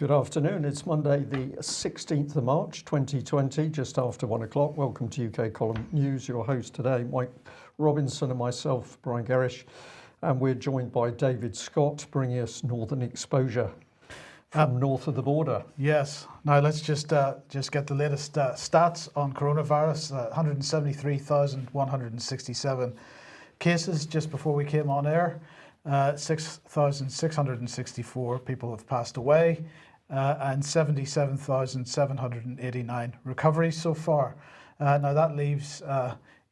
Good afternoon. It's Monday, the 16th of March, 2020, just after 1 o'clock. Welcome to UK Column News. Your host today, Mike Robinson, and myself, Brian Gerrish. And we're joined by David Scott, bringing us Northern Exposure from north of the border. Yes. Now let's just get the latest stats on coronavirus. 173,167 cases just before we came on air. 6,664 people have passed away, and 77,789 recoveries so far. Now that leaves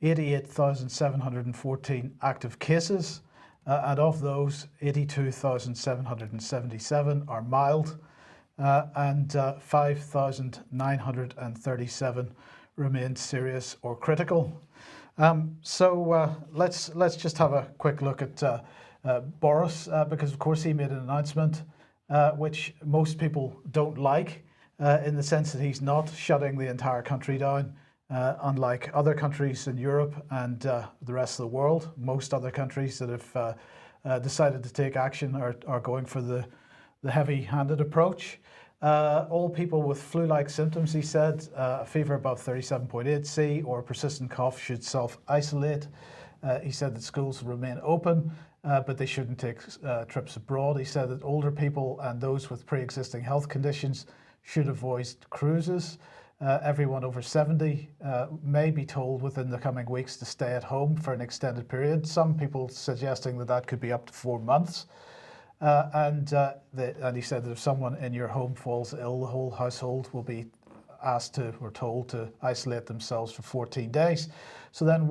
88,714 active cases, and of those, 82,777 are mild, and 5,937 remain serious or critical. So let's just have a quick look at Boris, because of course he made an announcement which most people don't like, in the sense that he's not shutting the entire country down, unlike other countries in Europe and the rest of the world. Most other countries that have decided to take action are going for the heavy-handed approach. All people with flu-like symptoms, he said, a fever above 37.8 C or a persistent cough should self-isolate. He said that schools will remain open, but they shouldn't take trips abroad. He said that older people and those with pre-existing health conditions should avoid cruises. Everyone over 70 may be told within the coming weeks to stay at home for an extended period. Some people suggesting that could be up to 4 months. And he said that if someone in your home falls ill, the whole household will be asked to, or told to, isolate themselves for 14 days. So then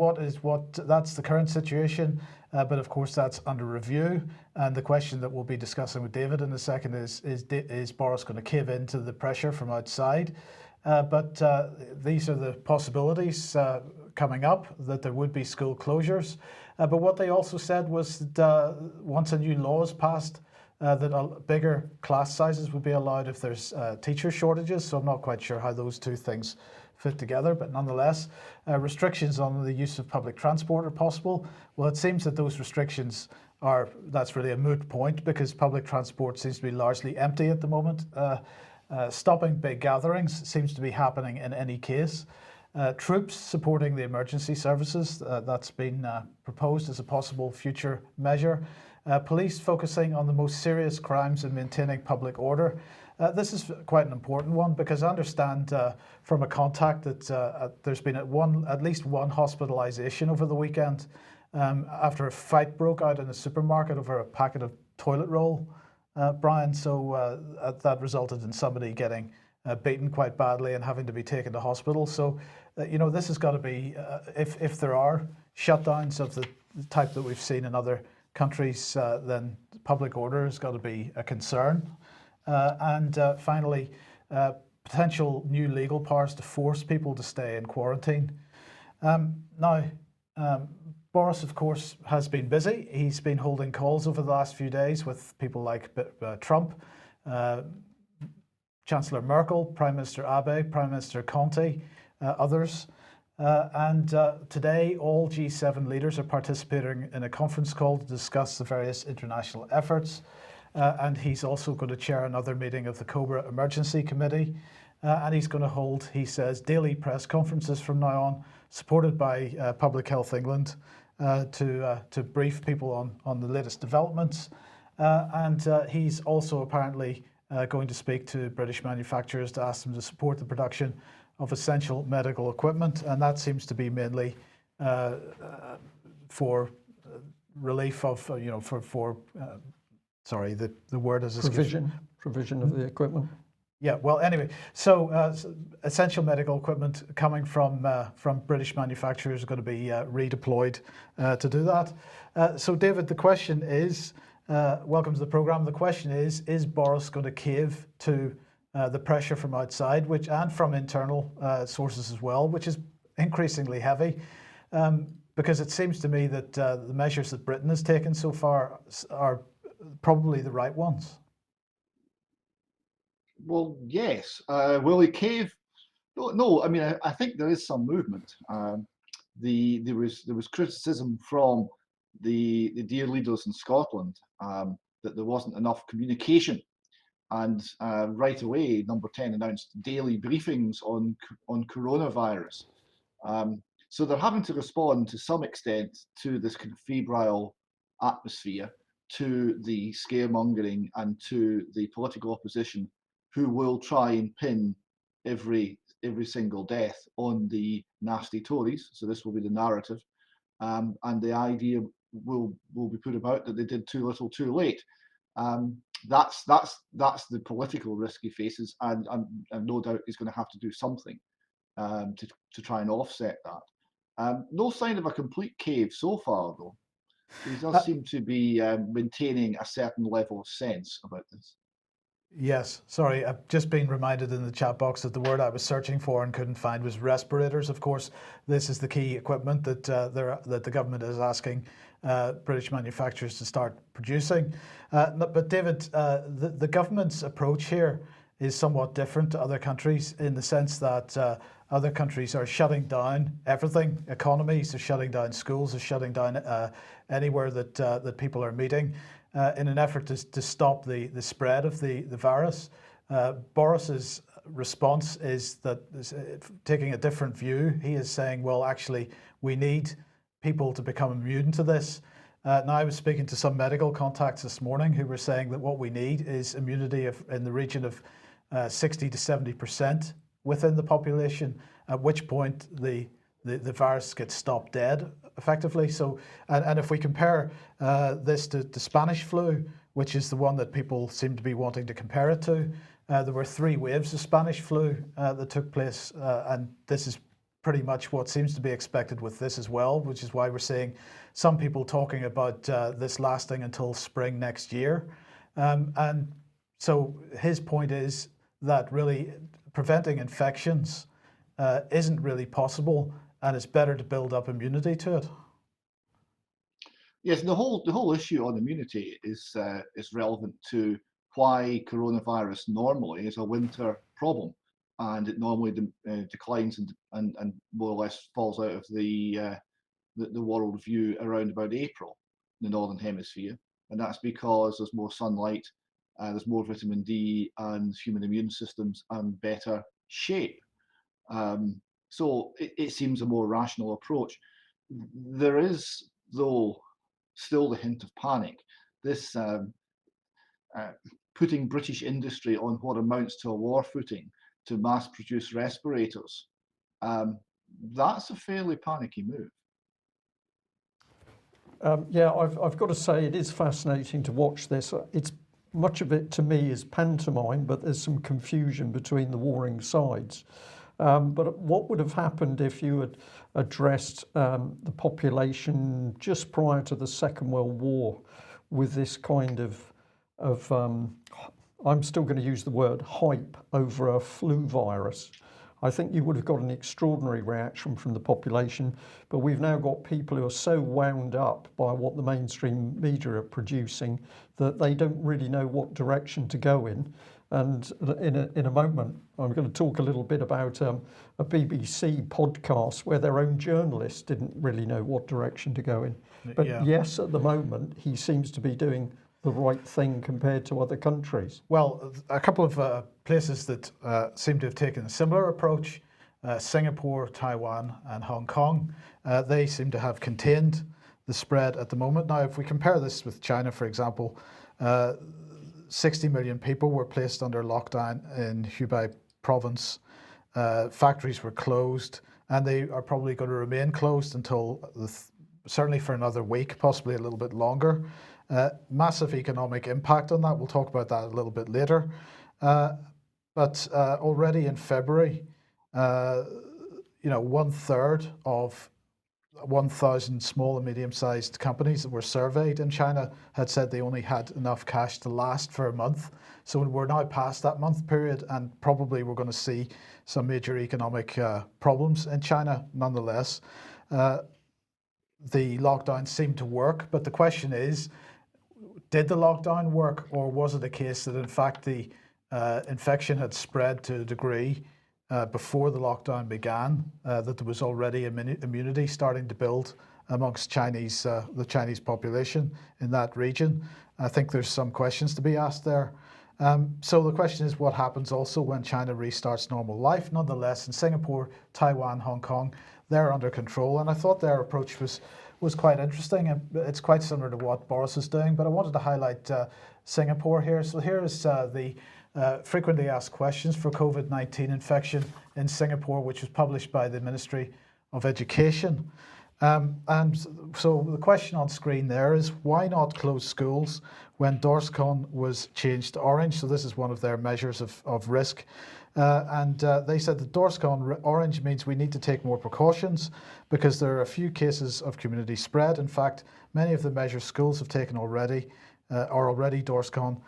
that's the current situation, but of course that's under review. And the question that we'll be discussing with David in a second is Boris going to cave into the pressure from outside? But these are the possibilities coming up, that there would be school closures. But what they also said was that once a new law is passed, that bigger class sizes would be allowed if there's teacher shortages. So I'm not quite sure how those two things fit together, but nonetheless, restrictions on the use of public transport are possible. Well, it seems that those restrictions that's really a moot point, because public transport seems to be largely empty at the moment. Stopping big gatherings seems to be happening in any case. Troops supporting the emergency services, that's been proposed as a possible future measure. Police focusing on the most serious crimes and maintaining public order. This is quite an important one, because I understand from a contact that there's been at least one hospitalization over the weekend after a fight broke out in a supermarket over a packet of toilet roll, Brian. So that resulted in somebody getting beaten quite badly and having to be taken to hospital. So, this has got to be, if there are shutdowns of the type that we've seen in other countries, then public order has got to be a concern. And finally, potential new legal powers to force people to stay in quarantine. Now, Boris, of course, has been busy. He's been holding calls over the last few days with people like Trump, Chancellor Merkel, Prime Minister Abe, Prime Minister Conte, others. And today, all G7 leaders are participating in a conference call to discuss the various international efforts. And he's also going to chair another meeting of the COBRA Emergency Committee. And he's going to hold, he says, daily press conferences from now on, supported by Public Health England, to brief people on the latest developments. And he's also apparently going to speak to British manufacturers to ask them to support the production of essential medical equipment, and that seems to be mainly for relief of, sorry, the word is provision of the equipment. Yeah, well, anyway, so essential medical equipment coming from British manufacturers are going to be redeployed to do that. So, David, the question is, welcome to the programme. The question is Boris going to cave to the pressure from outside, and from internal sources as well, which is increasingly heavy, because it seems to me that the measures that Britain has taken so far are probably the right ones. Well, yes. Will he cave? No. I mean, I think there is some movement. There was criticism from the dear leaders in Scotland that there wasn't enough communication And right away, Number 10 announced daily briefings on coronavirus. So they're having to respond to some extent to this kind of febrile atmosphere, to the scaremongering, and to the political opposition, who will try and pin every single death on the nasty Tories. So this will be the narrative, and the idea will be put about that they did too little, too late. That's the political risk he faces, and no doubt he's going to have to do something to try and offset that. No sign of a complete cave so far, though. He does seem to be maintaining a certain level of sense about this. Yes, sorry, I've just been reminded in the chat box that the word I was searching for and couldn't find was respirators. Of course, this is the key equipment that that the government is asking British manufacturers to start producing. But David, the government's approach here is somewhat different to other countries in the sense that other countries are shutting down everything. Economies are shutting down, schools are shutting down anywhere that people are meeting. In an effort to stop the spread of the virus. Boris's response is that taking a different view. He is saying, well, actually, we need people to become immune to this. Now, I was speaking to some medical contacts this morning who were saying that what we need is immunity in the region of 60 to 70% within the population, at which point the virus gets stopped dead, effectively. So, and if we compare this to the Spanish flu, which is the one that people seem to be wanting to compare it to, there were 3 waves of Spanish flu that took place, and this is pretty much what seems to be expected with this as well, which is why we're seeing some people talking about this lasting until spring next year. And so his point is that really preventing infections isn't really possible, and it's better to build up immunity to it. Yes, the whole issue on immunity is relevant to why coronavirus normally is a winter problem, and it normally declines and more or less falls out of the world view around about April in the northern hemisphere, and that's because there's more sunlight, there's more vitamin D, and human immune systems are in better shape. So it seems a more rational approach. There is, though, still the hint of panic. This putting British industry on what amounts to a war footing to mass produce respirators, that's a fairly panicky move. Yeah, I've got to say it is fascinating to watch this. It's much of it to me is pantomime, but there's some confusion between the warring sides. But what would have happened if you had addressed the population just prior to the Second World War with this kind of I'm still going to use the word hype over a flu virus? I think you would have got an extraordinary reaction from the population, but we've now got people who are so wound up by what the mainstream media are producing that they don't really know what direction to go in. And in a moment, I'm going to talk a little bit about a BBC podcast where their own journalists didn't really know what direction to go in. But yes, at the moment, he seems to be doing the right thing compared to other countries. Well, a couple of places that seem to have taken a similar approach, Singapore, Taiwan, and Hong Kong, they seem to have contained the spread at the moment. Now, if we compare this with China, for example, 60 million people were placed under lockdown in Hubei province. Factories were closed, and they are probably going to remain closed until certainly for another week, possibly a little bit longer. Massive economic impact on that. We'll talk about that a little bit later. But already in February, 1/3 of 1,000 small and medium-sized companies that were surveyed in China had said they only had enough cash to last for a month. So we're now past that month period, and probably we're going to see some major economic problems in China nonetheless. The lockdown seemed to work, but the question is, did the lockdown work, or was it a case that in fact the infection had spread to a degree before the lockdown began, that there was already immunity starting to build amongst the Chinese population in that region? I think there's some questions to be asked there. So the question is, what happens also when China restarts normal life? Nonetheless, in Singapore, Taiwan, Hong Kong, they're under control, and I thought their approach was quite interesting, and it's quite similar to what Boris is doing. But I wanted to highlight Singapore here. So here is the frequently asked questions for COVID-19 infection in Singapore, which was published by the Ministry of Education. And so the question on screen there is, why not close schools when DORSCON was changed to orange? So this is one of their measures of risk. And they said that DORSCON orange means we need to take more precautions because there are a few cases of community spread. In fact, many of the measures schools have taken already are already DORSCON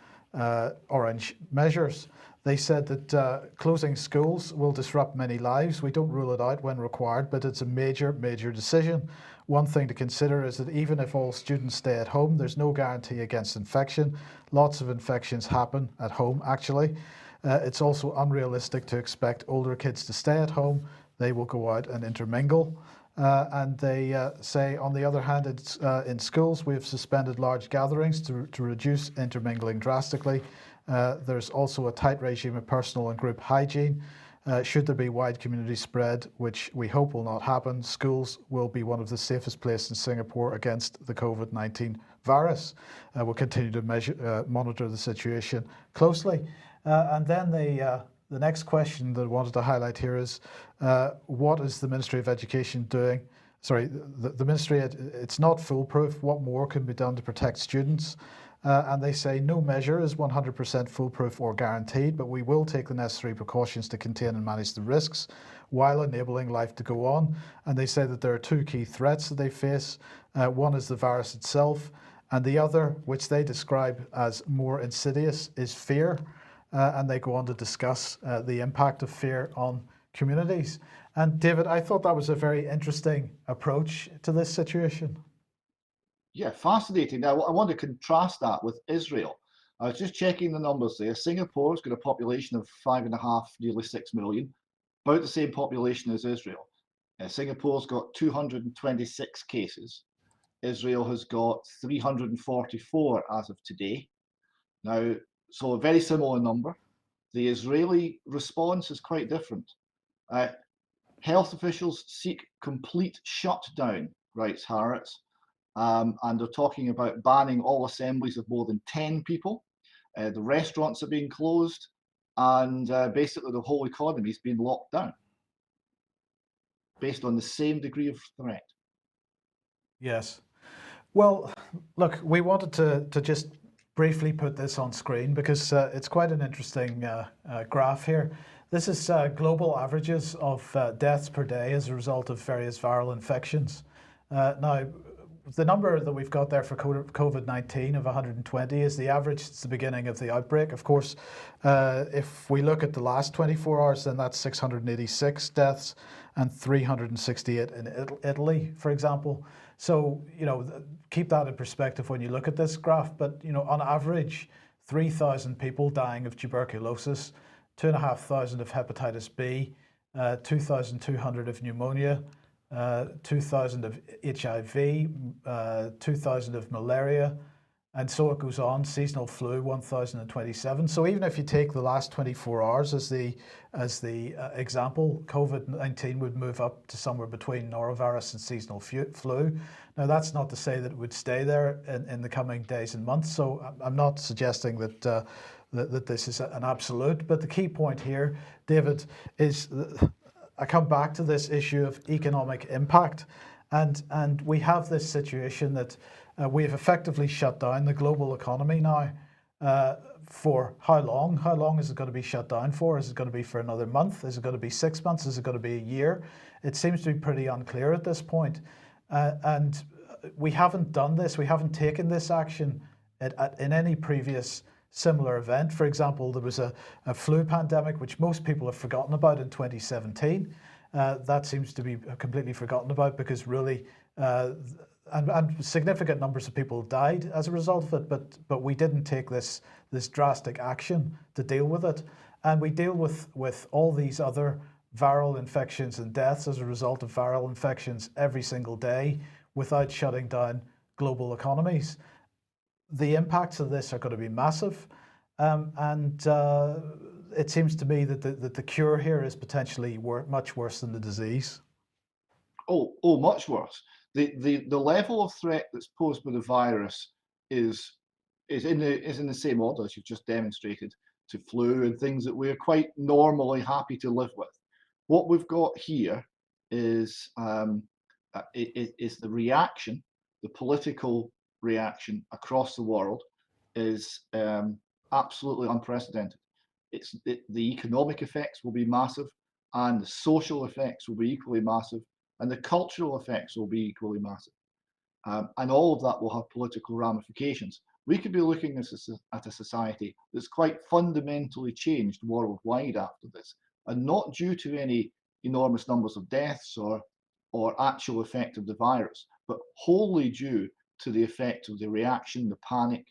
orange measures. They said that closing schools will disrupt many lives. We don't rule it out when required, but it's a major, major decision. One thing to consider is that even if all students stay at home, there's no guarantee against infection. Lots of infections happen at home, actually. It's also unrealistic to expect older kids to stay at home. They will go out and intermingle. And they say, on the other hand, in schools, we've suspended large gatherings to reduce intermingling drastically. There's also a tight regime of personal and group hygiene. Should there be wide community spread, which we hope will not happen, schools will be one of the safest places in Singapore against the COVID-19 virus. We'll continue to monitor the situation closely. And then the next question that I wanted to highlight here is, what is the Ministry of Education doing? Sorry, the Ministry, it's not foolproof. What more can be done to protect students? And they say no measure is 100% foolproof or guaranteed, but we will take the necessary precautions to contain and manage the risks while enabling life to go on. And they say that there are two key threats that they face. One is the virus itself, and the other, which they describe as more insidious, is fear. And they go on to discuss the impact of fear on communities. And David, I thought that was a very interesting approach to this situation. Yeah, fascinating. Now, I want to contrast that with Israel. I was just checking the numbers there. Singapore's got a population of 5.5, nearly 6 million, about the same population as Israel. Singapore's got 226 cases. Israel has got 344 as of today. Now, so a very similar number. The Israeli response is quite different. Health officials seek complete shutdown, writes Harrods. And they're talking about banning all assemblies of more than 10 people. The restaurants are being closed, and basically the whole economy is being locked down based on the same degree of threat. Yes. Well, look, we wanted to just briefly put this on screen because it's quite an interesting graph here. This is global averages of deaths per day as a result of various viral infections. Now, the number that we've got there for COVID-19 of 120 is the average since the beginning of the outbreak. Of course, if we look at the last 24 hours, then that's 686 deaths and 368 in Italy, for example. So, you know, keep that in perspective when you look at this graph. But, you know, on average, 3,000 people dying of tuberculosis, 2,500 of hepatitis B, 2,200 of pneumonia, 2,000 of HIV, 2,000 of malaria, and so it goes on. Seasonal flu, 1,027. So even if you take the last 24 hours as the example, COVID-19 would move up to somewhere between norovirus and seasonal flu. Now that's not to say that it would stay there in the coming days and months. So I'm not suggesting that that this is an absolute. But the key point here, David, is I come back to this issue of economic impact, and we have this situation that we have effectively shut down the global economy now. For how long? How long is it going to be shut down for? Is it going to be for another month? Is it going to be 6 months? Is it going to be a year? It seems to be pretty unclear at this point. And we haven't done this. We haven't taken this action in any previous similar event. For example, there was a flu pandemic, which most people have forgotten about in 2017. That seems to be completely forgotten about because really, and significant numbers of people died as a result of it, but we didn't take this drastic action to deal with it. And we deal with all these other viral infections and deaths as a result of viral infections every single day without shutting down global economies. The impacts of this are going to be massive. and it seems to me that the cure here is potentially much worse than the disease. Oh, much worse. The level of threat that's posed by the virus is in the same order as you've just demonstrated to flu and things that we're quite normally happy to live with. What we've got here is the reaction, the political reaction across the world is absolutely unprecedented. The economic effects will be massive, and the social effects will be equally massive, and the cultural effects will be equally massive. And all of that will have political ramifications. We could be looking at a society that's quite fundamentally changed worldwide after this, and not due to any enormous numbers of deaths or actual effect of the virus, but wholly due to the effect of the reaction, the panic,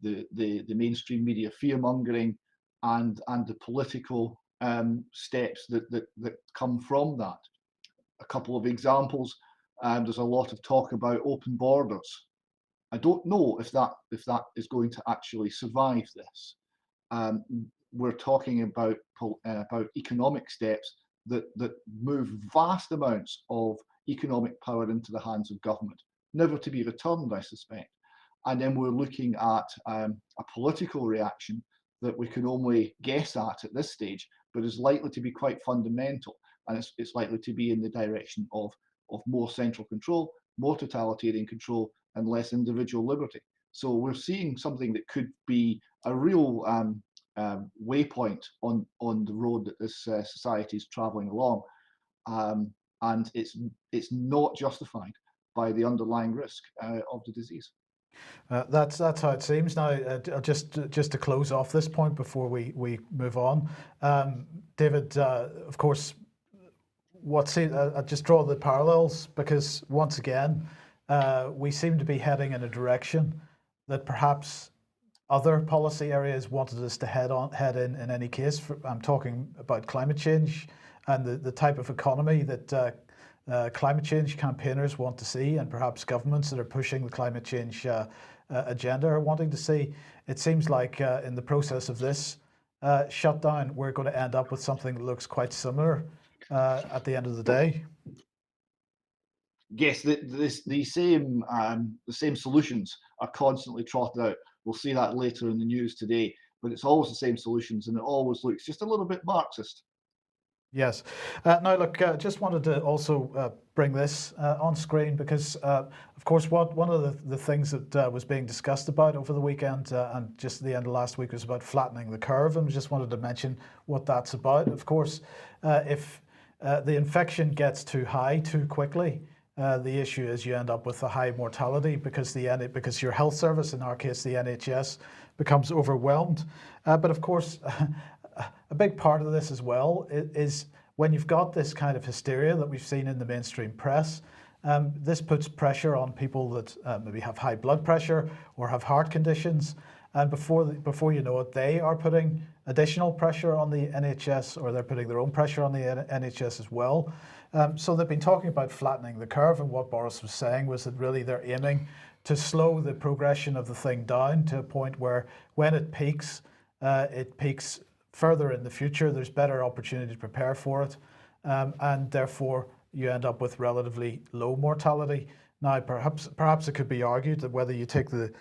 the mainstream media fear-mongering, and the political steps that come from that. A couple of examples. There's a lot of talk about open borders. I don't know if that is going to actually survive this. We're talking about economic steps that move vast amounts of economic power into the hands of government, never to be returned, I suspect. And then we're looking at a political reaction that we can only guess at this stage, but is likely to be quite fundamental, and it's likely to be in the direction of more central control, more totalitarian control, and less individual liberty. So we're seeing something that could be a real waypoint on the road that this society is travelling along, and it's not justified by the underlying risk of the disease. That's how it seems. Now, just to close off this point before we move on, David, of course, I just draw the parallels because once again, we seem to be heading in a direction that perhaps other policy areas wanted us to head in any case. I'm talking about climate change and the type of economy that climate change campaigners want to see, and perhaps governments that are pushing the climate change agenda are wanting to see. It seems like in the process of this shutdown, we're going to end up with something that looks quite similar at the end of the day. Yes, the same solutions are constantly trotted out. We'll see that later in the news today, but it's always the same solutions, and it always looks just a little bit Marxist. Yes. Now, look, just wanted to also bring this on screen because, of course, one of the things that was being discussed about over the weekend and just at the end of last week was about flattening the curve, and we just wanted to mention what that's about. Of course, if the infection gets too high too quickly, the issue is you end up with a high mortality because your health service, in our case the NHS, becomes overwhelmed. But of course, a big part of this as well is when you've got this kind of hysteria that we've seen in the mainstream press, this puts pressure on people that maybe have high blood pressure or have heart conditions. And before you know it, they are putting additional pressure on the NHS, or they're putting their own pressure on the NHS as well. So they've been talking about flattening the curve, and what Boris was saying was that really they're aiming to slow the progression of the thing down to a point where when it peaks further in the future. There's better opportunity to prepare for it, and therefore you end up with relatively low mortality. Now, perhaps it could be argued that whether you take the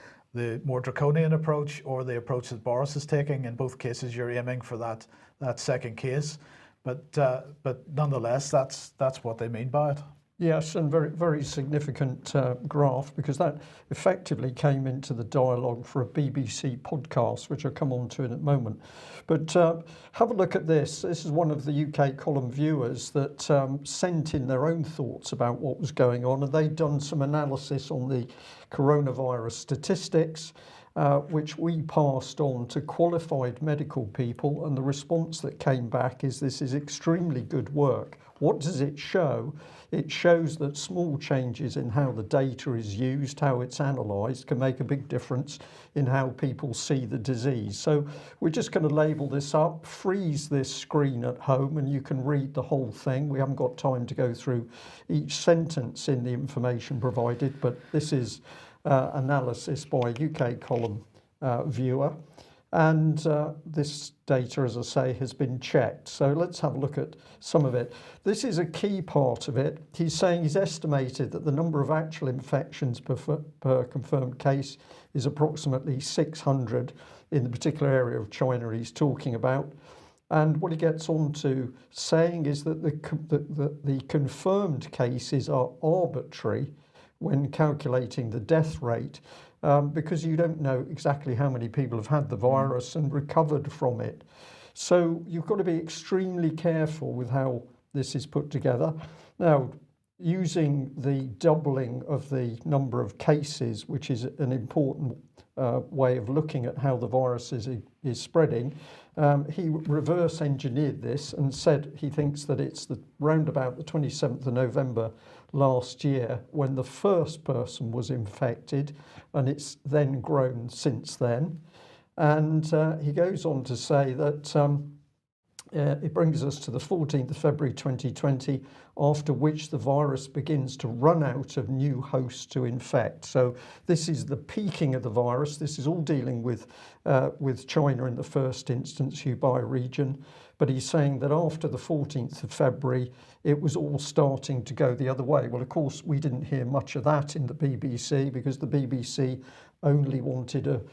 more draconian approach or the approach that Boris is taking, in both cases you're aiming for that second case. But nonetheless, that's what they mean by it. Yes, and very, very significant graph, because that effectively came into the dialogue for a BBC podcast, which I'll come on to in a moment. But have a look at this. This is one of the UK column viewers that sent in their own thoughts about what was going on, and they'd done some analysis on the coronavirus statistics, which we passed on to qualified medical people, and the response that came back is this is extremely good work. What does it show? It shows that small changes in how the data is used, how it's analysed, can make a big difference in how people see the disease. So we're just going to label this up, freeze this screen at home, and you can read the whole thing. We haven't got time to go through each sentence in the information provided, but this is analysis by UK column viewer. And this data, as I say, has been checked. So let's have a look at some of it. This is a key part of it. He's saying he's estimated that the number of actual infections per confirmed case is approximately 600 in the particular area of China he's talking about. And what he gets on to saying is that the confirmed cases are arbitrary when calculating the death rate, because you don't know exactly how many people have had the virus and recovered from it. So you've got to be extremely careful with how this is put together. Now, using the doubling of the number of cases, which is an important way of looking at how the virus is spreading, he reverse engineered this and said he thinks that it's round about the 27th of November last year when the first person was infected, and it's then grown since then. And he goes on to say that it brings us to the 14th of February 2020, after which the virus begins to run out of new hosts to infect. So this is the peaking of the virus. This is all dealing with China in the first instance, Hubei region. But he's saying that after the 14th of February, it was all starting to go the other way. Well, of course, we didn't hear much of that in the BBC because the BBC only wanted to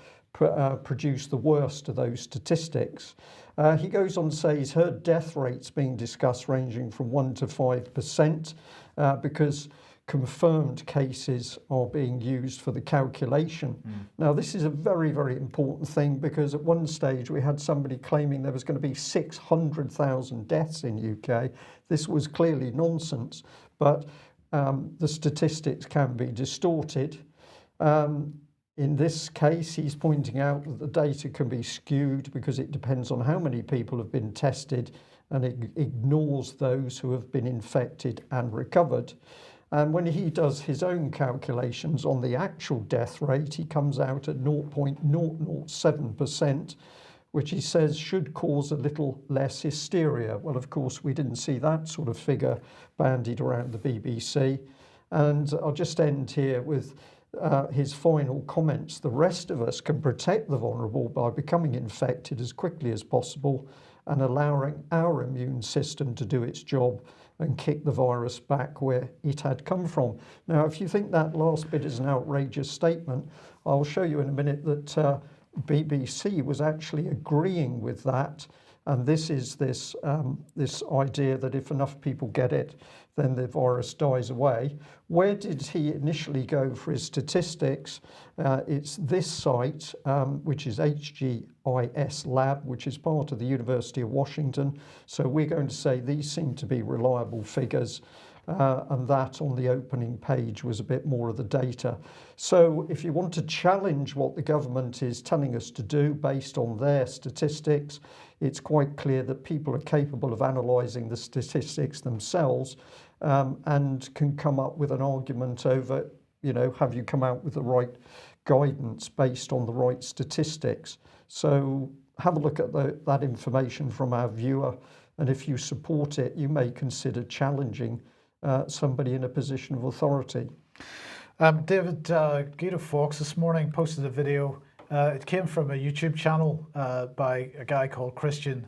produce the worst of those statistics. He goes on to say he's heard death rates being discussed ranging from 1 to 5% because confirmed cases are being used for the calculation. Now, this is a very, very important thing because at one stage we had somebody claiming there was going to be 600,000 deaths in UK. This was clearly nonsense, but the statistics can be distorted. In this case, he's pointing out that the data can be skewed because it depends on how many people have been tested and it ignores those who have been infected and recovered. And when he does his own calculations on the actual death rate, he comes out at 0.007%, which he says should cause a little less hysteria. Well, of course, we didn't see that sort of figure bandied around the BBC. And I'll just end here with his final comments. The rest of us can protect the vulnerable by becoming infected as quickly as possible and allowing our immune system to do its job and kick the virus back where it had come from. Now, if you think that last bit is an outrageous statement, I'll show you in a minute that BBC was actually agreeing with that. And this is this idea that if enough people get it, then the virus dies away. Where did he initially go for his statistics? It's this site, which is HGIS Lab, which is part of the University of Washington. So we're going to say these seem to be reliable figures. And that on the opening page was a bit more of the data. So if you want to challenge what the government is telling us to do based on their statistics, it's quite clear that people are capable of analysing the statistics themselves and can come up with an argument over, have you come out with the right guidance based on the right statistics? So have a look at that information from our viewer, and if you support it, you may consider challenging somebody in a position of authority. David, Guido Fawkes this morning posted a video. It came from a YouTube channel by a guy called Christian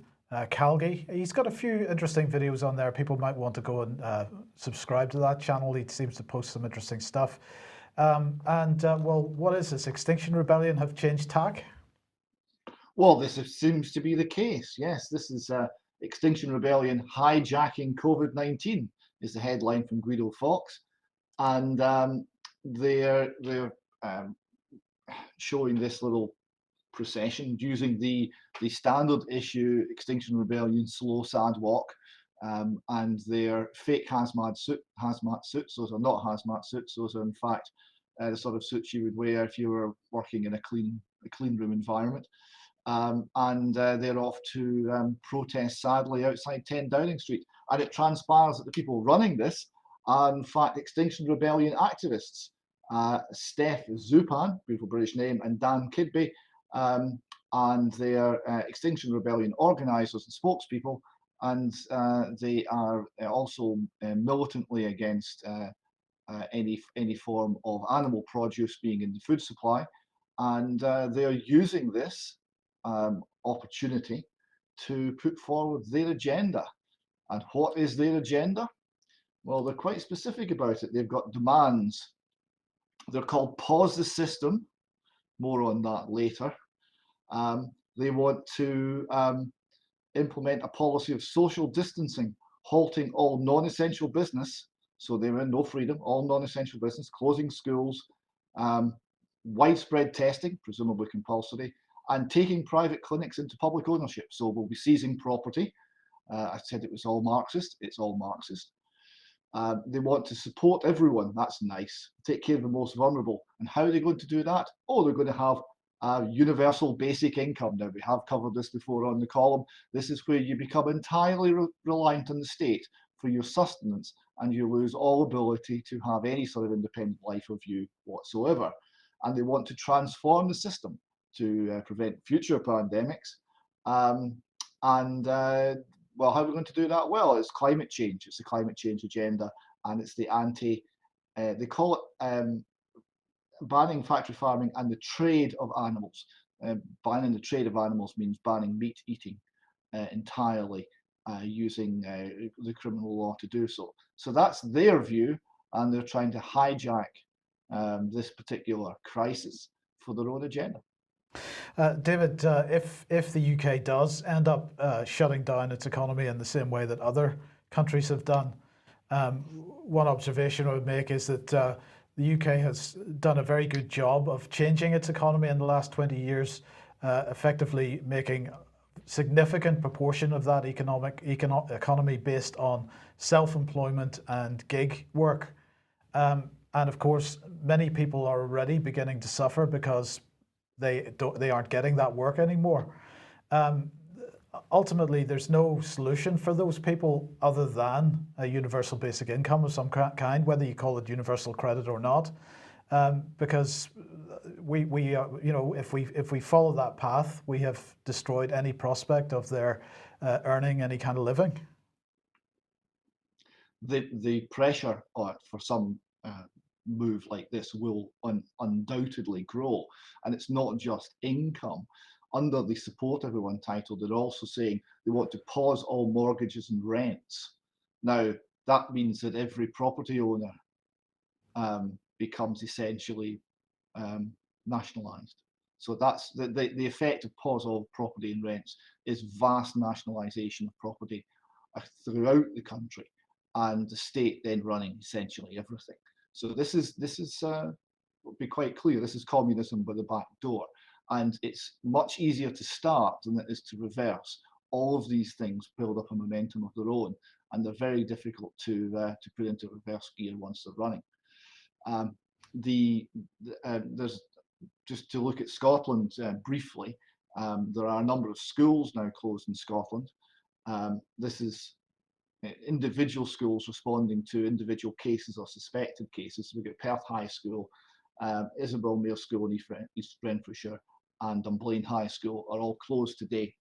Calgi. He's got a few interesting videos on there. People might want to go and subscribe to that channel. He seems to post some interesting stuff. Well, what is this? Extinction Rebellion have changed tack? Well, this seems to be the case. Yes, this is Extinction Rebellion hijacking COVID-19 is the headline from Guido Fawkes. And they're showing this little procession using the standard issue Extinction Rebellion slow sad walk, and their fake hazmat suits. Those are not hazmat suits. Those are in fact the sort of suits you would wear if you were working in a clean room environment. And they're off to protest sadly outside 10 Downing Street. And it transpires that the people running this are in fact Extinction Rebellion activists. Steph Zupan, beautiful British name, and Dan Kidby, and they're Extinction Rebellion organisers and spokespeople, and they are also militantly against any form of animal produce being in the food supply, and they're using this opportunity to put forward their agenda. And what is their agenda? Well, they're quite specific about it. They've got demands. They're called Pause the System. More on that later. They want to implement a policy of social distancing, halting all non-essential business. So they were no freedom, all non-essential business, closing schools, widespread testing, presumably compulsory, and taking private clinics into public ownership. So we'll be seizing property. I said it was all Marxist. It's all Marxist. They want to support everyone. That's nice. Take care of the most vulnerable. And how are they going to do that? Oh, they're going to have a universal basic income. Now, we have covered this before on the column. This is where you become entirely reliant on the state for your sustenance, and you lose all ability to have any sort of independent life of you whatsoever. And they want to transform the system to prevent future pandemics. Well, how are we going to do that? Well, it's climate change. It's the climate change agenda, and it's the they call it banning factory farming and the trade of animals. Banning the trade of animals means banning meat eating entirely, using the criminal law to do so. So that's their view, and they're trying to hijack this particular crisis for their own agenda. David, if the UK does end up shutting down its economy in the same way that other countries have done, one observation I would make is that the UK has done a very good job of changing its economy in the last 20 years, effectively making a significant proportion of that economy based on self-employment and gig work. And of course, many people are already beginning to suffer because they aren't getting that work anymore. Ultimately, there's no solution for those people other than a universal basic income of some kind, whether you call it universal credit or not, because if we follow that path, we have destroyed any prospect of their earning any kind of living. The pressure for some move like this will undoubtedly grow, and it's not just income. Under the support of Untitled, they're also saying they want to pause all mortgages and rents. Now, that means that every property owner becomes essentially nationalised. So that's the effect of pause all property and rents is vast nationalisation of property throughout the country, and the state then running essentially everything. So this is be quite clear, this is communism by the back door. And it's much easier to start than it is to reverse. All of these things build up a momentum of their own, and they're very difficult to put into reverse gear once they're running. There's just to look at Scotland briefly. There are a number of schools now closed in Scotland. This is individual schools responding to individual cases or suspected cases. So we've got Perth High School, Isabel Mere School in East Renfrewshire, and Dunblane High School are all closed today.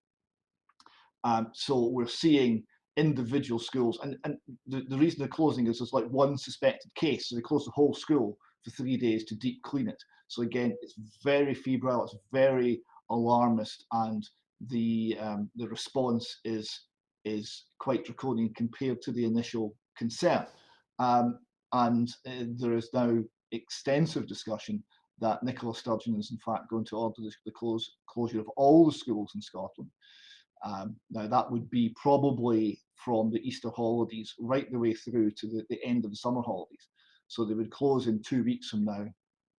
So we're seeing individual schools, and the reason they're closing is there's like one suspected case, so they close the whole school for 3 days to deep clean it. So again, it's very febrile, it's very alarmist, and the response is quite draconian compared to the initial concern. There is now extensive discussion that Nicola Sturgeon is in fact going to order the closure of all the schools in Scotland. Now that would be probably from the Easter holidays right the way through to the end of the summer holidays. So they would close in 2 weeks from now,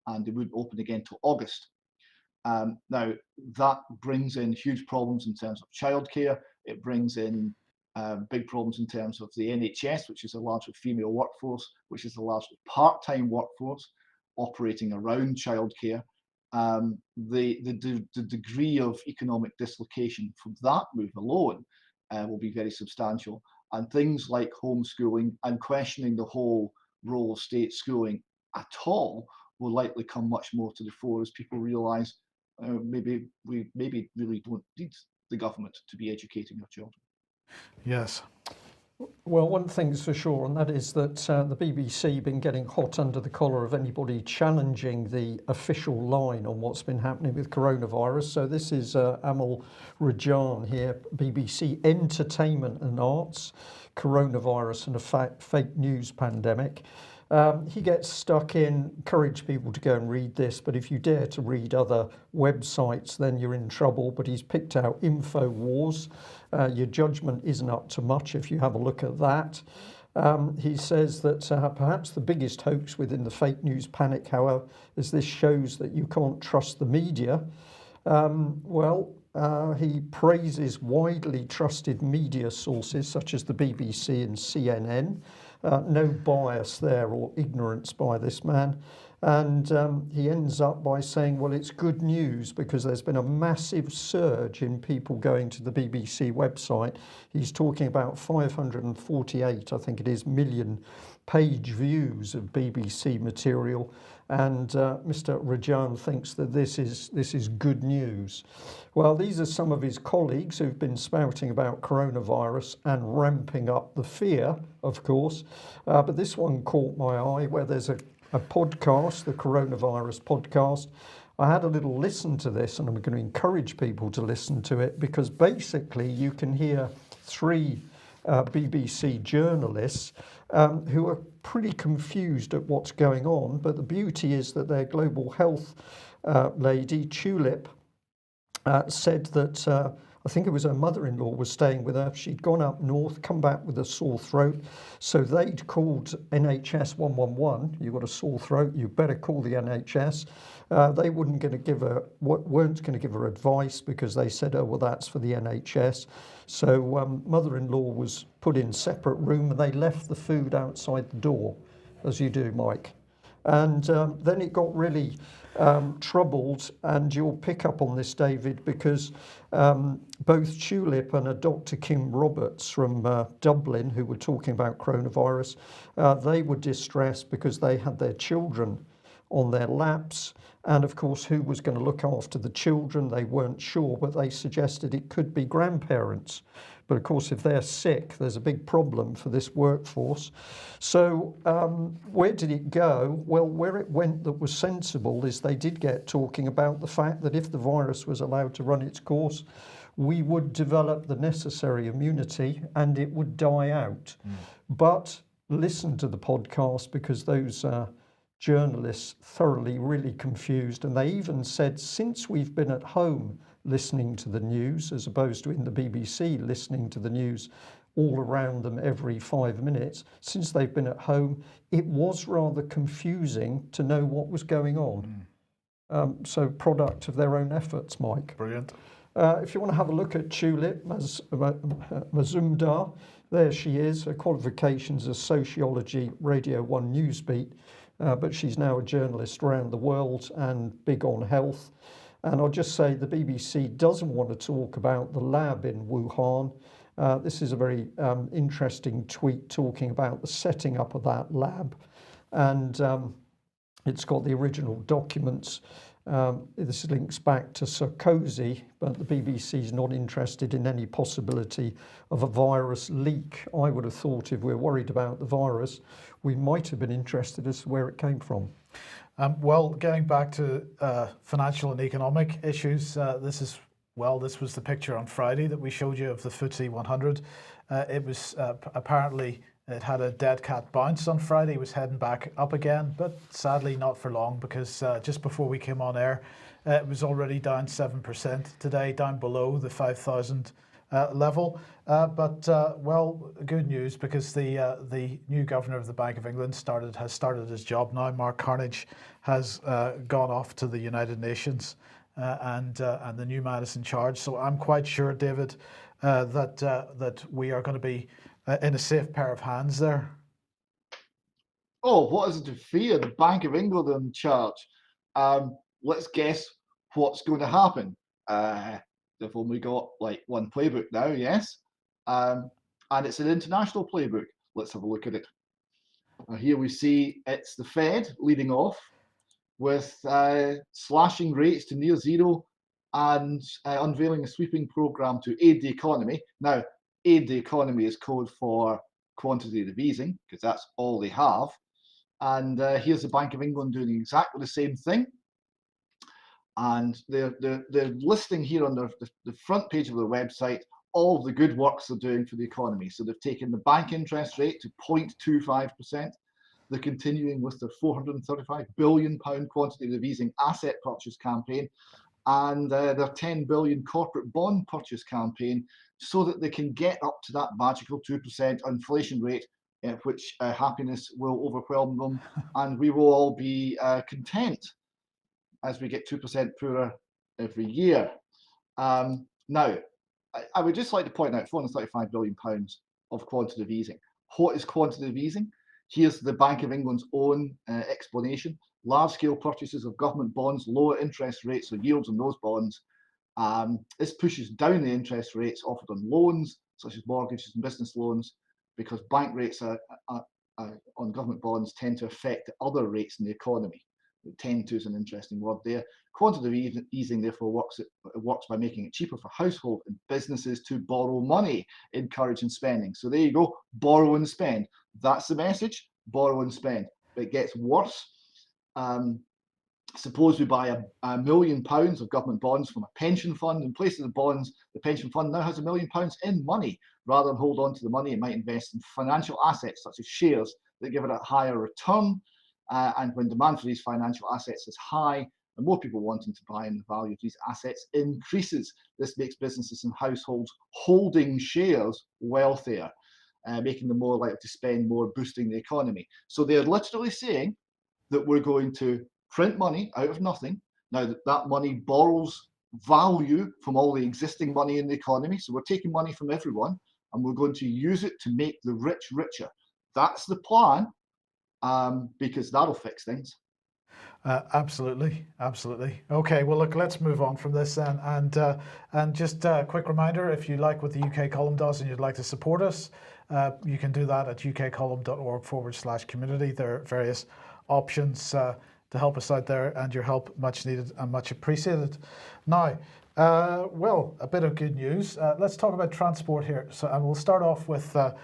and they wouldn't open again till August. Now that brings in huge problems in terms of childcare. It brings in big problems in terms of the NHS, which is a largely female workforce, which is a largely part-time workforce operating around childcare. The degree of economic dislocation from that move alone will be very substantial. And things like homeschooling and questioning the whole role of state schooling at all will likely come much more to the fore as people realise maybe we really don't need the government to be educating our children. Yes. Well, one thing's for sure, and that is that the BBC been getting hot under the collar of anybody challenging the official line on what's been happening with coronavirus. So this is Amal Rajan here, BBC Entertainment and Arts, Coronavirus and a Fake News Pandemic. He gets stuck in, encourage people to go and read this, but if you dare to read other websites, then you're in trouble. But he's picked out InfoWars. Your judgment isn't up to much if you have a look at that. He says that perhaps the biggest hoax within the fake news panic, however, is this shows that you can't trust the media. He praises widely trusted media sources such as the BBC and CNN. No bias there or ignorance by this man. And he ends up by saying, well, it's good news because there's been a massive surge in people going to the BBC website. He's talking about 548, I think it is, million page views of BBC material. And Mr. Rajan thinks that this is good news. Well, these are some of his colleagues who've been spouting about coronavirus and ramping up the fear, of course. But this one caught my eye, where there's a podcast, the coronavirus podcast. I had a little listen to this, and I'm going to encourage people to listen to it, because basically you can hear three BBC journalists who are pretty confused at what's going on. But the beauty is that their global health lady, Tulip, said that I think it was her mother-in-law was staying with her. She'd gone up north, come back with a sore throat. So they'd called NHS 111. You've got a sore throat, you better call the NHS. They weren't going to give her advice, because they said, oh, well, that's for the NHS. So mother-in-law was put in separate room, and they left the food outside the door, as you do, Mike. And then it got really troubled, and you'll pick up on this, David, because both Tulip and a Dr. Kim Roberts from Dublin, who were talking about coronavirus, they were distressed because they had their children on their laps, and of course who was going to look after the children, they weren't sure, but they suggested it could be grandparents. But of course, if they're sick, there's a big problem for this workforce. So where did it go? Well, where it went that was sensible is they did get talking about the fact that if the virus was allowed to run its course, we would develop the necessary immunity and it would die out. But listen to the podcast, because those journalists thoroughly really confused, and they even said, since we've been at home listening to the news, as opposed to in the BBC listening to the news all around them every 5 minutes, since they've been at home, it was rather confusing to know what was going on. So product of their own efforts, Mike. Brilliant. If you want to have a look at Tulip Mazumdar, there she is. Her qualifications are sociology, Radio 1 Newsbeat, but she's now a journalist around the world and big on health. And I'll just say the BBC doesn't want to talk about the lab in Wuhan. This is a very interesting tweet talking about the setting up of that lab. And it's got the original documents. This links back to Sarkozy, but the BBC is not interested in any possibility of a virus leak. I would have thought if we're worried about the virus, we might have been interested as to where it came from. Well, getting back to financial and economic issues, this was the picture on Friday that we showed you of the FTSE 100. It was apparently, it had a dead cat bounce on Friday. It was heading back up again, but sadly not for long, because just before we came on air, it was already down 7% today, down below the 5,000 level. Well, good news, because the new governor of the Bank of England has started his job now. Mark Carnage has gone off to the United Nations, and the new man is in charge. So I'm quite sure, David, that we are going to be in a safe pair of hands there. Oh, what is it to fear? The Bank of England in charge. Let's guess what's going to happen. They've only got like one playbook now, yes? And it's an international playbook. Let's have a look at it. Here we see it's the Fed leading off with slashing rates to near zero and unveiling a sweeping program to aid the economy. Now, aid the economy is code for quantitative easing, because that's all they have. And here's the Bank of England doing exactly the same thing. And they're listing here on the front page of their website all of the good works they're doing for the economy. So they've taken the bank interest rate to 0.25%. They're continuing with their £435 billion quantitative easing asset purchase campaign and their 10 billion corporate bond purchase campaign, so that they can get up to that magical 2% inflation rate, which happiness will overwhelm them, and we will all be content as we get 2% poorer every year. Now, I would just like to point out £435 billion of quantitative easing. What is quantitative easing? Here's the Bank of England's own explanation. Large-scale purchases of government bonds, lower interest rates or yields on those bonds. This pushes down the interest rates offered on loans, such as mortgages and business loans, because bank rates on government bonds tend to affect the other rates in the economy. Tend to is an interesting word there. Quantitative easing therefore works by making it cheaper for households and businesses to borrow money, encouraging spending. So there you go, borrow and spend. That's the message, borrow and spend. But it gets worse. Suppose we buy £1 million of government bonds from a pension fund. In place of the bonds, the pension fund now has £1 million in money. Rather than hold on to the money, it might invest in financial assets such as shares that give it a higher return. And when demand for these financial assets is high, and more people wanting to buy, and the value of these assets increases. This makes businesses and households holding shares wealthier, making them more likely to spend more, boosting the economy. So they're literally saying that we're going to print money out of nothing. Now that money borrows value from all the existing money in the economy. So we're taking money from everyone and we're going to use it to make the rich richer. That's the plan. Because that'll fix things. Absolutely. Okay, well, look, let's move on from this then. And just a quick reminder, if you like what the UK Column does and you'd like to support us, you can do that at ukcolumn.org/community. There are various options to help us out there, and your help much needed and much appreciated. Now, well, a bit of good news. Let's talk about transport here. And we'll start off with the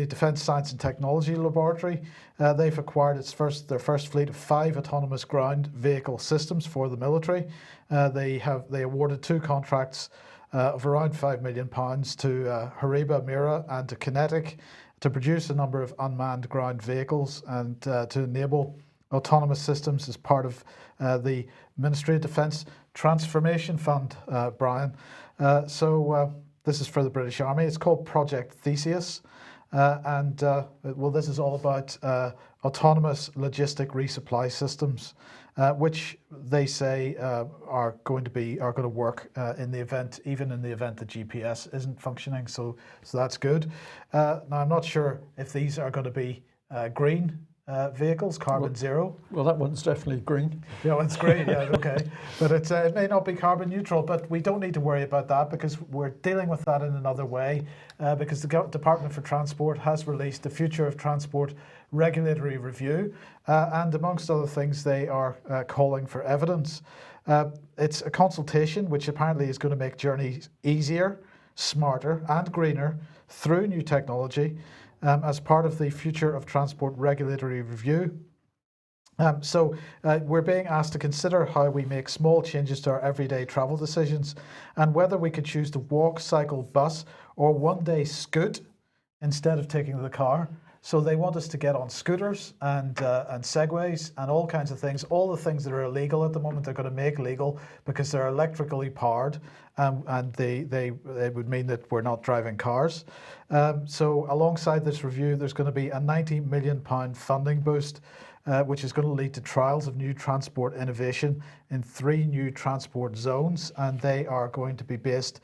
Defence Science and Technology Laboratory. They've acquired their first fleet of 5 autonomous ground vehicle systems for the military. They awarded 2 contracts of around £5 million to Hariba Mira and to Kinetic to produce a number of unmanned ground vehicles and to enable autonomous systems as part of the Ministry of Defence Transformation Fund, Brian. So this is for the British Army. It's called Project Theseus. Well, this is all about autonomous logistic resupply systems, which they say are going to work even in the event the GPS isn't functioning. So that's good. Now I'm not sure if these are going to be green vehicles, carbon zero. Well, that one's definitely green. Yeah, it's green. Yeah, okay. But it may not be carbon neutral, but we don't need to worry about that because we're dealing with that in another way. Because the Department for Transport has released the Future of Transport Regulatory Review, and amongst other things, they are calling for evidence. It's a consultation which apparently is going to make journeys easier, smarter, and greener through new technology. As part of the Future of Transport Regulatory Review. So we're being asked to consider how we make small changes to our everyday travel decisions and whether we could choose to walk, cycle, bus, or one day scoot instead of taking the car. So they want us to get on scooters and segways and all kinds of things. All the things that are illegal at the moment, they're going to make legal because they're electrically powered, and they would mean that we're not driving cars. So alongside this review, there's going to be a £90 million funding boost, which is going to lead to trials of new transport innovation in 3 new transport zones, and they are going to be based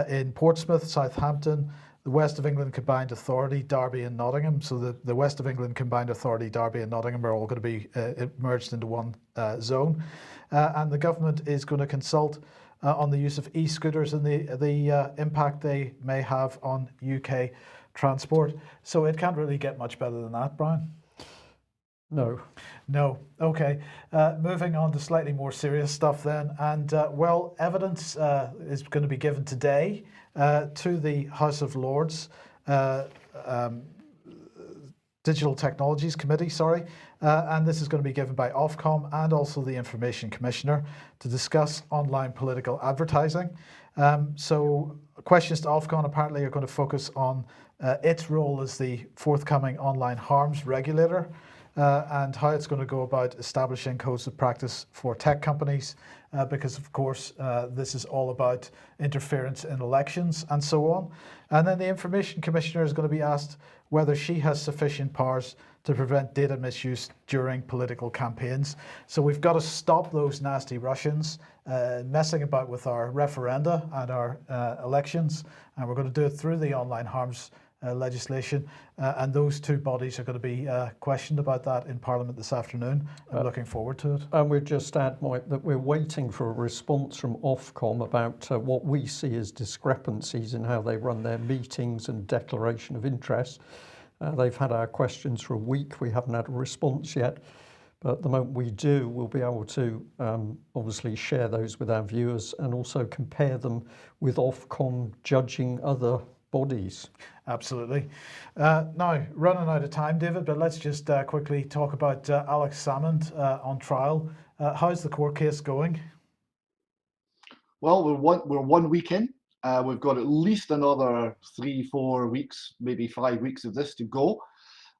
in Portsmouth, Southampton, the West of England Combined Authority, Derby and Nottingham. So the West of England Combined Authority, Derby and Nottingham are all going to be merged into one zone. And the government is going to consult on the use of e-scooters and the impact they may have on UK transport. So it can't really get much better than that, Brian. No. Okay. Moving on to slightly more serious stuff then. And well, evidence is going to be given today to the House of Lords. Digital Technologies Committee, and this is going to be given by Ofcom and also the Information Commissioner to discuss online political advertising. So questions to Ofcom apparently are going to focus on its role as the forthcoming online harms regulator and how it's going to go about establishing codes of practice for tech companies because, of course, this is all about interference in elections and so on. And then the Information Commissioner is going to be asked whether she has sufficient powers to prevent data misuse during political campaigns. So we've got to stop those nasty Russians messing about with our referenda and our elections, and we're going to do it through the online harms legislation, and those two bodies are going to be questioned about that in Parliament this afternoon. I'm looking forward to it. And we'd just add, Mike, that we're waiting for a response from Ofcom about what we see as discrepancies in how they run their meetings and declaration of interest. They've had our questions for a week. We haven't had a response yet. But the moment we do, we'll be able to obviously share those with our viewers and also compare them with Ofcom judging other bodies. Absolutely. Now, running out of time, David, but let's just quickly talk about Alex Salmond on trial. How's the court case going? Well, we're 1 week in. We've got at least another 3-4 weeks, maybe 5 weeks of this to go.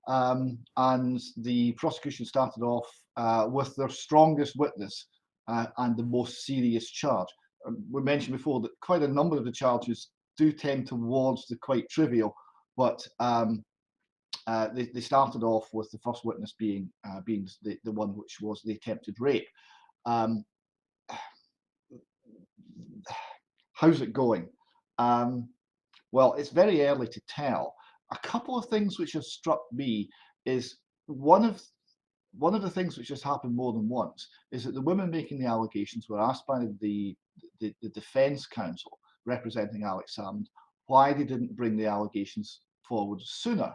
And the prosecution started off with their strongest witness and the most serious charge. We mentioned before that quite a number of the charges do tend towards the quite trivial, but they started off with the first witness being the one which was the attempted rape. How's it going? Well, it's very early to tell. A couple of things which have struck me is one of the things which has happened more than once is that the women making the allegations were asked by the defence counsel representing Alex Salmond why they didn't bring the allegations forward sooner,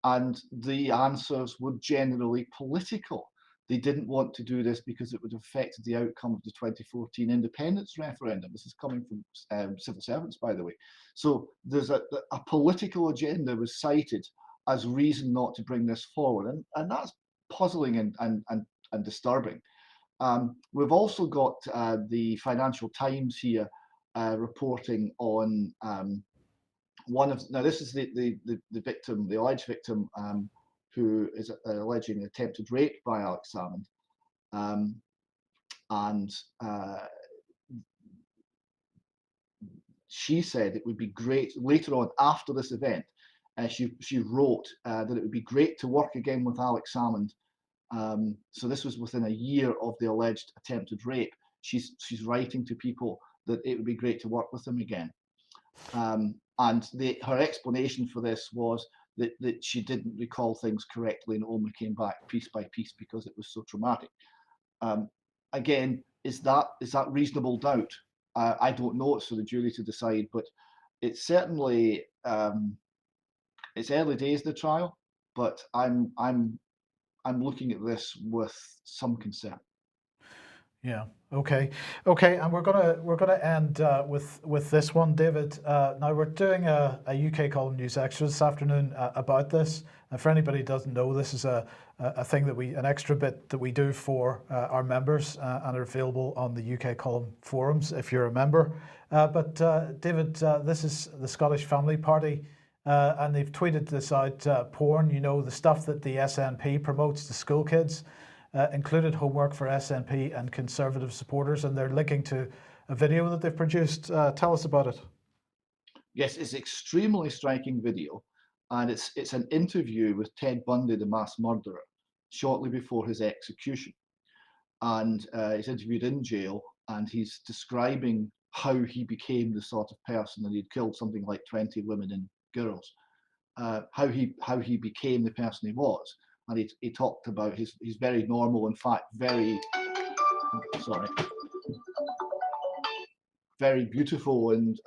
and the answers were generally political. They didn't want to do this because it would have affected the outcome of the 2014 independence referendum. This is coming from civil servants, by the way. So there's a political agenda was cited as reason not to bring this forward, and that's puzzling and disturbing. We've also got the Financial Times here reporting on this is the victim, the alleged victim, who is alleging attempted rape by Alex Salmond, and she said it would be great later on after this event. She wrote that it would be great to work again with Alex Salmond. So this was within a year of the alleged attempted rape. She's writing to people that it would be great to work with him again. And her explanation for this was that she didn't recall things correctly and only came back piece by piece because it was so traumatic. Again, is that reasonable doubt? I don't know. It's for the jury to decide, but it's certainly it's early days of the trial. But I'm looking at this with some concern. Yeah. Okay. And we're gonna end with this one, David. Now we're doing a UK Column News Extra this afternoon about this. And for anybody who doesn't know, this is a thing an extra bit that we do for our members and are available on the UK Column forums if you're a member. But David, this is the Scottish Family Party. And they've tweeted this out, porn, the stuff that the SNP promotes to school kids. Included homework for SNP and Conservative supporters, and they're linking to a video that they've produced. Tell us about it. Yes, it's an extremely striking video, and it's an interview with Ted Bundy, the mass murderer, shortly before his execution. And he's interviewed in jail, and he's describing how he became the sort of person that he'd killed something like 20 women and girls, how he became the person he was. And he talked about he's very normal, in fact, very beautiful and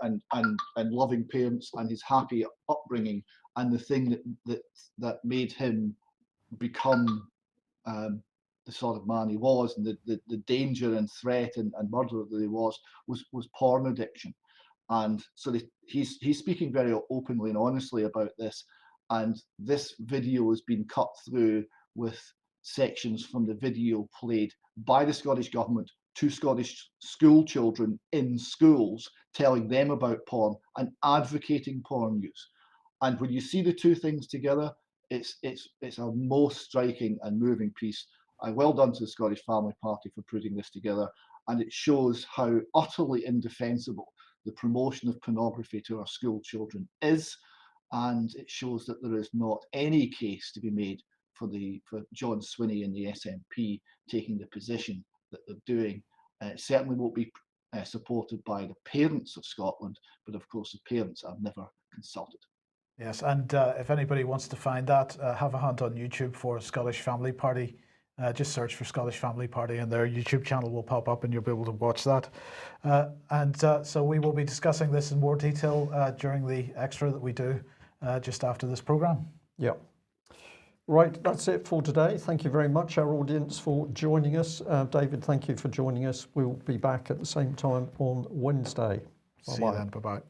loving parents, and his happy upbringing, and the thing that made him become the sort of man he was, and the danger and threat and murderer that he was porn addiction. And so he's speaking very openly and honestly about this. and this video has been cut through with sections from the video played by the Scottish Government to Scottish school children in schools, telling them about porn and advocating porn use. And when you see the two things together, it's a most striking and moving piece. Well done to the Scottish Family Party for putting this together, and it shows how utterly indefensible the promotion of pornography to our school children is, and it shows that there is not any case to be made for John Swinney and the SNP taking the position that they're doing. It certainly won't be supported by the parents of Scotland, but of course the parents are never consulted. Yes, and if anybody wants to find that, have a hunt on YouTube for Scottish Family Party. Just search for Scottish Family Party and their YouTube channel will pop up and you'll be able to watch that. So we will be discussing this in more detail during the extra that we do just after this programme. Yeah. Right, that's it for today. Thank you very much, our audience, for joining us. David, thank you for joining us. We'll be back at the same time on Wednesday. See you then. Bye-bye.